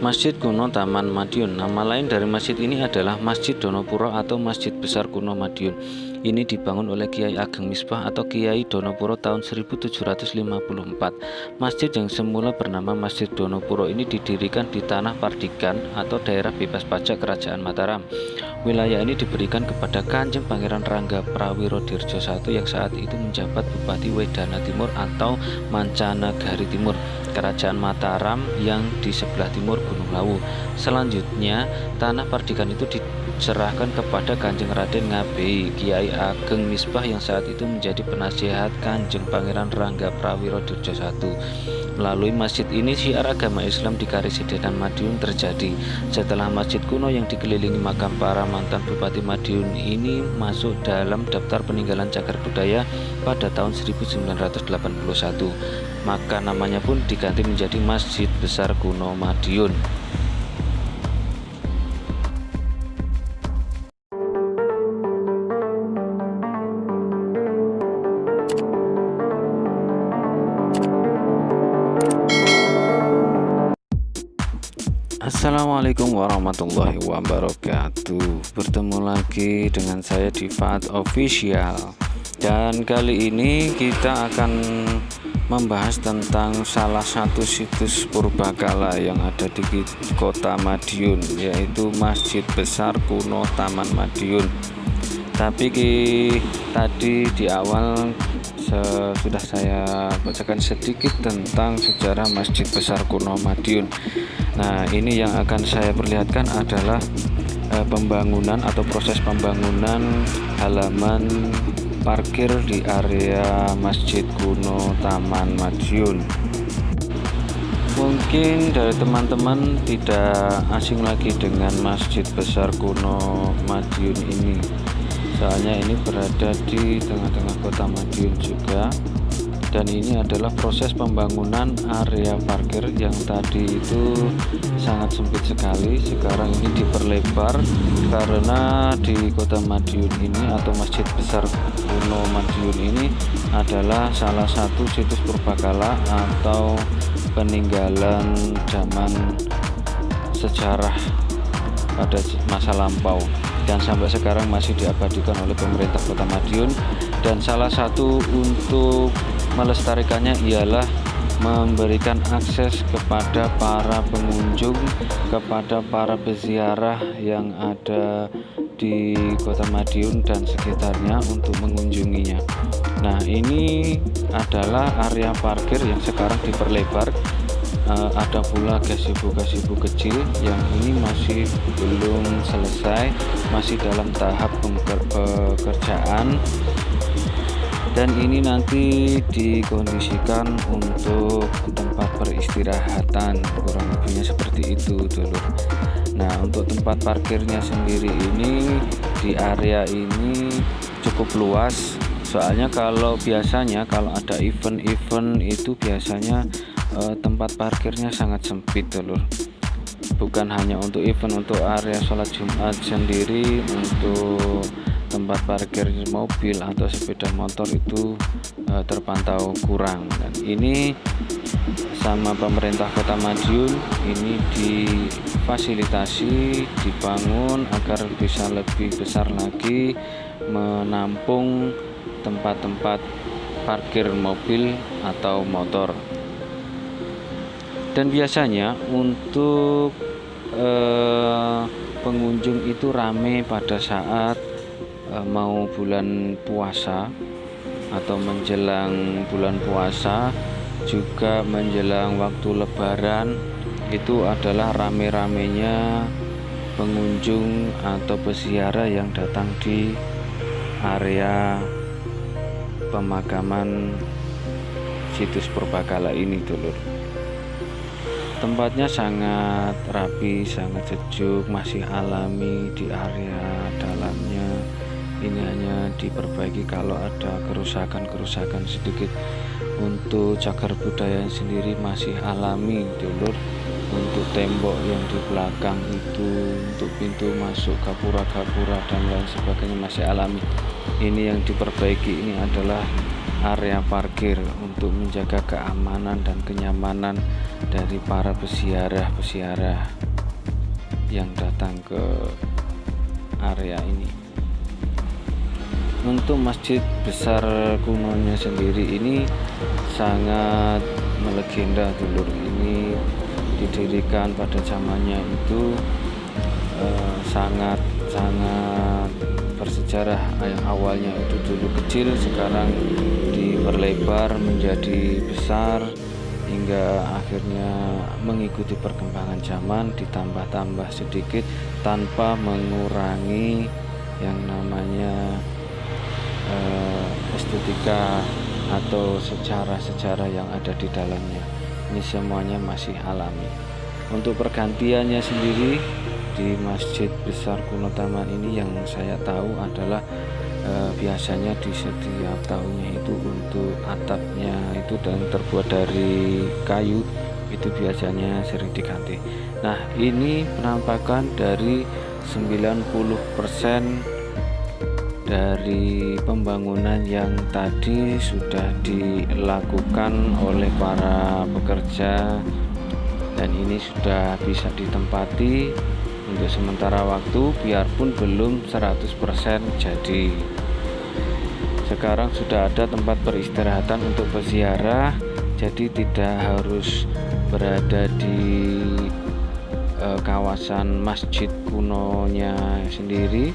Masjid Kuno Taman Madiun. Nama lain dari masjid ini adalah Masjid Donopuro atau Masjid Besar Kuno Madiun. Ini dibangun oleh Kiai Ageng Misbah atau Kiai Donopuro tahun 1754. Masjid yang semula bernama Masjid Donopuro ini didirikan di Tanah Pardikan atau daerah bebas pajak Kerajaan Mataram. Wilayah ini diberikan kepada Kanjeng Pangeran Rangga Prawirodirjo I yang saat itu menjabat Bupati Wedana Timur atau Mancanagari Timur, Kerajaan Mataram yang di sebelah timur Gunung Lawu. Selanjutnya, Tanah Pardikan itu diserahkan kepada Kanjeng Raden Ngabei Kiai Ageng Misbah yang saat itu menjadi penasihat Kanjeng Pangeran Rangga Prawirodirjo I. Melalui masjid ini syiar agama Islam di Karesidenan Madiun terjadi. Setelah masjid kuno yang dikelilingi makam para mantan Bupati Madiun ini masuk dalam daftar peninggalan cagar budaya pada tahun 1981, maka namanya pun diganti menjadi Masjid Besar Kuno Madiun. Assalamualaikum warahmatullahi wabarakatuh. Bertemu lagi dengan saya di Faat Official. Dan kali ini kita akan membahas tentang salah satu situs purbakala yang ada di kota Madiun, yaitu Masjid Besar Kuno Taman Madiun. Tapi tadi di awal sudah saya bacakan sedikit tentang sejarah Masjid Besar Kuno Madiun. Nah, ini yang akan saya perlihatkan adalah pembangunan atau proses pembangunan halaman parkir di area Masjid Kuno Taman Madiun. Mungkin dari teman-teman tidak asing lagi dengan Masjid Besar Kuno Madiun ini, soalnya ini berada di tengah-tengah kota Madiun juga. Dan ini adalah proses pembangunan area parkir yang tadi itu sangat sempit sekali. Sekarang ini diperlebar karena di kota Madiun ini atau Masjid Besar Kuno Madiun ini adalah salah satu situs purbakala atau peninggalan zaman sejarah pada masa lampau, dan sampai sekarang masih diabadikan oleh pemerintah kota Madiun. Dan salah satu untuk melestarikannya ialah memberikan akses kepada para pengunjung, kepada para peziarah yang ada di kota Madiun dan sekitarnya untuk mengunjunginya. Nah, ini adalah area parkir yang sekarang diperlebar. Ada pula gazebo kecil yang ini masih belum selesai, masih dalam tahap pekerjaan, dan ini nanti dikondisikan untuk tempat peristirahatan, kurang lebihnya seperti itu dulu. Nah, untuk tempat parkirnya sendiri ini di area ini cukup luas, soalnya kalau ada event-event itu biasanya tempat parkirnya sangat sempit dulu. Bukan hanya untuk event, untuk area sholat Jumat sendiri, untuk tempat parkir mobil atau sepeda motor itu terpantau kurang. Dan ini sama pemerintah kota Madiun ini difasilitasi, dibangun agar bisa lebih besar lagi menampung tempat-tempat parkir mobil atau motor. Dan biasanya untuk pengunjung itu ramai pada saat mau bulan puasa atau menjelang bulan puasa, juga menjelang waktu lebaran. Itu adalah rame-ramenya pengunjung atau peziarah yang datang di area pemakaman situs purbakala ini dulu. Tempatnya sangat rapi, sangat sejuk, masih alami di area dalamnya. Ini hanya diperbaiki kalau ada kerusakan sedikit. Untuk cagar budaya sendiri masih alami dulur. untuk tembok yang di belakang itu, untuk pintu masuk gapura-gapura dan lain sebagainya masih alami. Ini yang diperbaiki ini adalah area parkir untuk menjaga keamanan dan kenyamanan dari para peziarah yang datang ke area ini. Untuk masjid besar kunonya sendiri ini sangat melegenda dulur. Ini didirikan pada zamannya itu sangat bersejarah. Yang awalnya itu dulu kecil, sekarang diperlebar menjadi besar hingga akhirnya mengikuti perkembangan zaman, ditambah-tambah sedikit tanpa mengurangi yang namanya estetika atau sejarah-sejarah yang ada di dalamnya. Ini semuanya masih alami. Untuk pergantiannya sendiri di Masjid Besar Kuno Taman ini yang saya tahu adalah biasanya di setiap tahunnya itu untuk atapnya itu dan terbuat dari kayu itu biasanya sering diganti. Nah, ini penampakan dari 90% dari pembangunan yang tadi sudah dilakukan oleh para pekerja, dan ini sudah bisa ditempati untuk sementara waktu biarpun belum 100% jadi. Sekarang sudah ada tempat peristirahatan untuk peziarah, jadi tidak harus berada di kawasan masjid kunonya sendiri,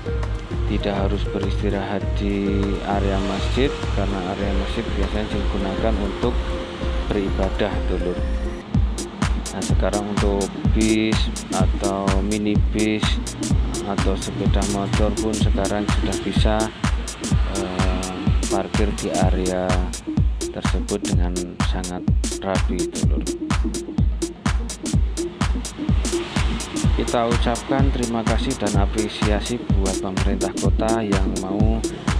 tidak harus beristirahat di area masjid karena area masjid biasanya digunakan untuk beribadah dulu. Nah, sekarang untuk bis atau mini bis atau sepeda motor pun sekarang sudah bisa parkir di area tersebut dengan sangat rapi dulur. Kita ucapkan terima kasih dan apresiasi buat pemerintah kota yang mau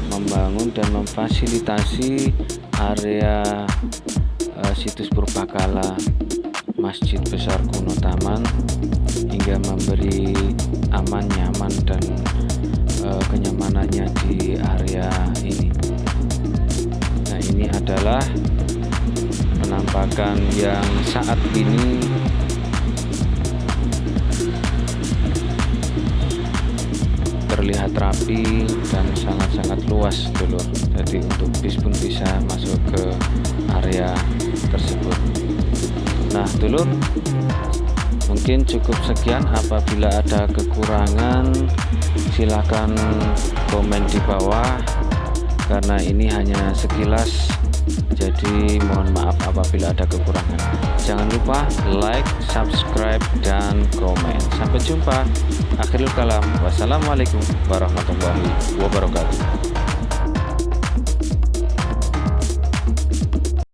membangun dan memfasilitasi area situs purbakala Masjid Besar Kuno Taman hingga memberi aman, nyaman dan kenyamanannya di area ini. Nah, ini adalah penampakan yang saat ini terlihat rapi dan sangat-sangat luas dulur. Jadi untuk bis pun bisa masuk ke area tersebut. Nah dulur, mungkin cukup sekian. Apabila ada kekurangan silakan komen di bawah, karena ini hanya sekilas, jadi mohon maaf apabila ada kekurangan. Jangan lupa like, subscribe, dan komen. Sampai jumpa. Akhirul kalam. Wassalamualaikum warahmatullahi wabarakatuh.